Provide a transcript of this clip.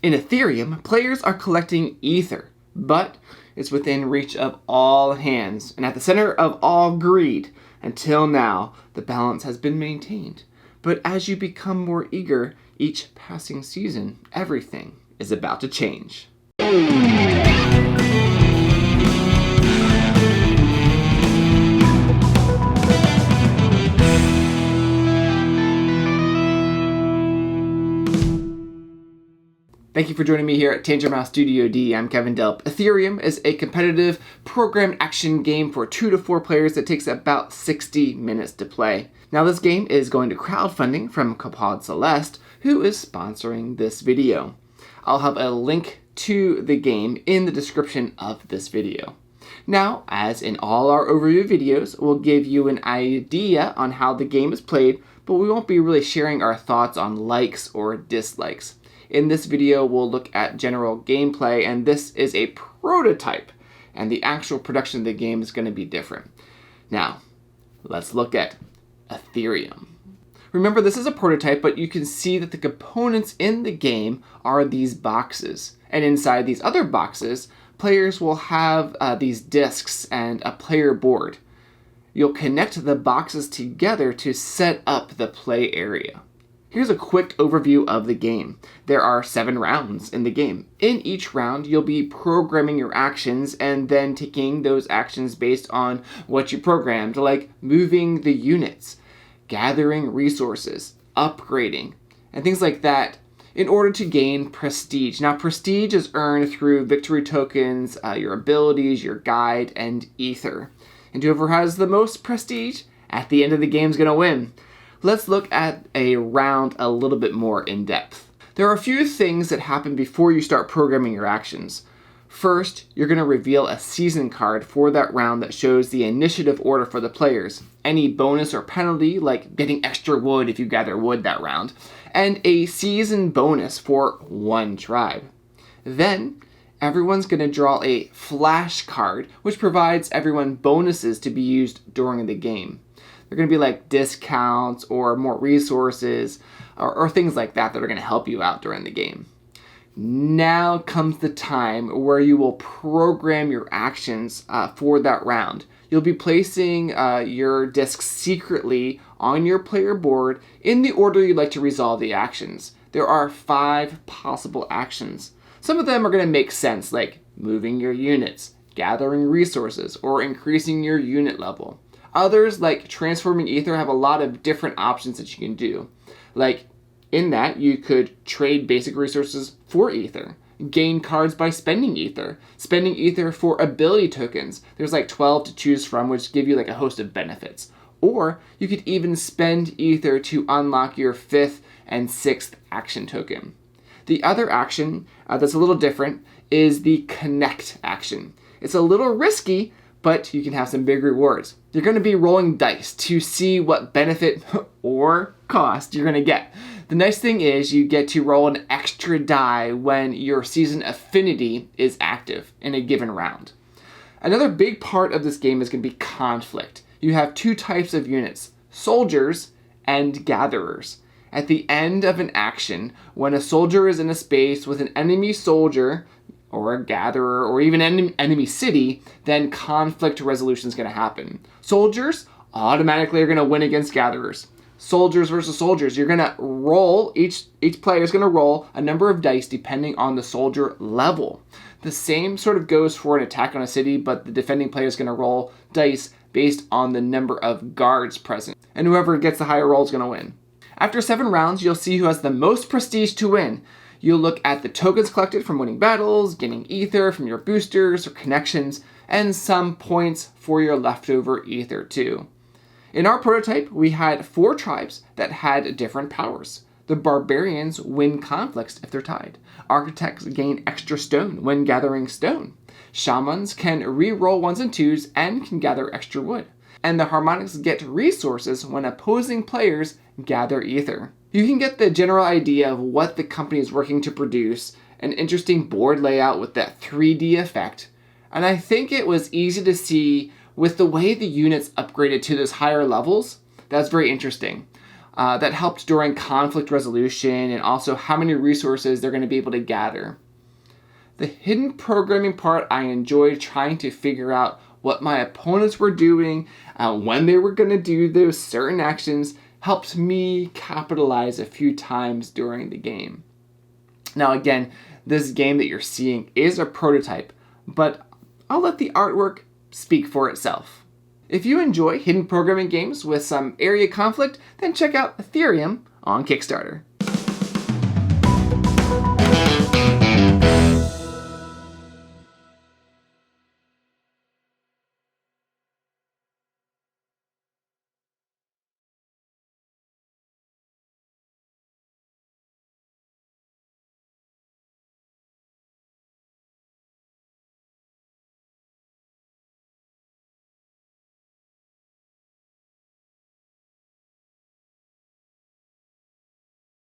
In Ethereum, players are collecting ether, but it's within reach of all hands and at the center of all greed. Until now, the balance has been maintained. But as you become more eager each passing season, everything is about to change. Thank you for joining me here at Tanger Mouse Studio D. I'm Kevin Delp. Ethereum is a competitive programmed action game for 2 to 4 players that takes about 60 minutes to play. Now this game is going to crowdfunding from Copod Celeste, who is sponsoring this video. I'll have a link to the game in the description of this video. Now, as in all our overview videos, we'll give you an idea on how the game is played, but we won't be really sharing our thoughts on likes or dislikes. In this video, we'll look at general gameplay, and this is a prototype, and the actual production of the game is going to be different. Now, let's look at Ethereum. Remember, this is a prototype, but you can see that the components in the game are these boxes. And inside these other boxes, players will have these discs and a player board. You'll connect the boxes together to set up the play area. Here's a quick overview of the game. There are 7 rounds in the game. In each round, you'll be programming your actions and then taking those actions based on what you programmed, like moving the units, gathering resources, upgrading, and things like that in order to gain prestige. Now, prestige is earned through victory tokens, your abilities, your guide, and ether. And whoever has the most prestige at the end of the game is going to win. Let's look at a round a little bit more in depth. There are a few things that happen before you start programming your actions. First, you're going to reveal a season card for that round that shows the initiative order for the players, any bonus or penalty, like getting extra wood if you gather wood that round, and a season bonus for one tribe. Then, everyone's going to draw a flash card, which provides everyone bonuses to be used during the game. They're going to be like discounts or more resources or things like that that are going to help you out during the game. Now comes the time where you will program your actions for that round. You'll be placing your discs secretly on your player board in the order you'd like to resolve the actions. There are 5 possible actions. Some of them are going to make sense, like moving your units, gathering resources, or increasing your unit level. Others, like transforming ether, have a lot of different options that you can do. Like, in that, you could trade basic resources for ether, gain cards by spending ether for ability tokens. There's like 12 to choose from, which give you like a host of benefits. Or you could even spend ether to unlock your 5th and 6th action token. The other action that's a little different is the connect action. It's a little risky, but you can have some big rewards. You're going to be rolling dice to see what benefit or cost you're going to get. The nice thing is you get to roll an extra die when your season affinity is active in a given round. Another big part of this game is going to be conflict. You have 2 types of units, soldiers and gatherers. At the end of an action, when a soldier is in a space with an enemy soldier, or a gatherer, or even an enemy city, then conflict resolution is going to happen. Soldiers automatically are going to win against gatherers. Soldiers versus soldiers, you're going to roll, each player is going to roll a number of dice depending on the soldier level. The same sort of goes for an attack on a city, but the defending player is going to roll dice based on the number of guards present. And whoever gets the higher roll is going to win. After 7 rounds, you'll see who has the most prestige to win. You'll look at the tokens collected from winning battles, gaining ether from your boosters or connections, and some points for your leftover ether too. In our prototype, we had 4 tribes that had different powers. The barbarians win conflicts if they're tied. Architects gain extra stone when gathering stone. Shamans can re-roll 1s and 2s and can gather extra wood. And the harmonics get resources when opposing players gather ether. You can get the general idea of what the company is working to produce, an interesting board layout with that 3D effect, and I think it was easy to see with the way the units upgraded to those higher levels. That's very interesting. that helped during conflict resolution and also how many resources they're going to be able to gather. The hidden programming part, I enjoyed trying to figure out what my opponents were doing, when they were going to do those certain actions, helped me capitalize a few times during the game. Now again, this game that you're seeing is a prototype, but I'll let the artwork speak for itself. If you enjoy hidden programming games with some area conflict, then check out Ethereum on Kickstarter.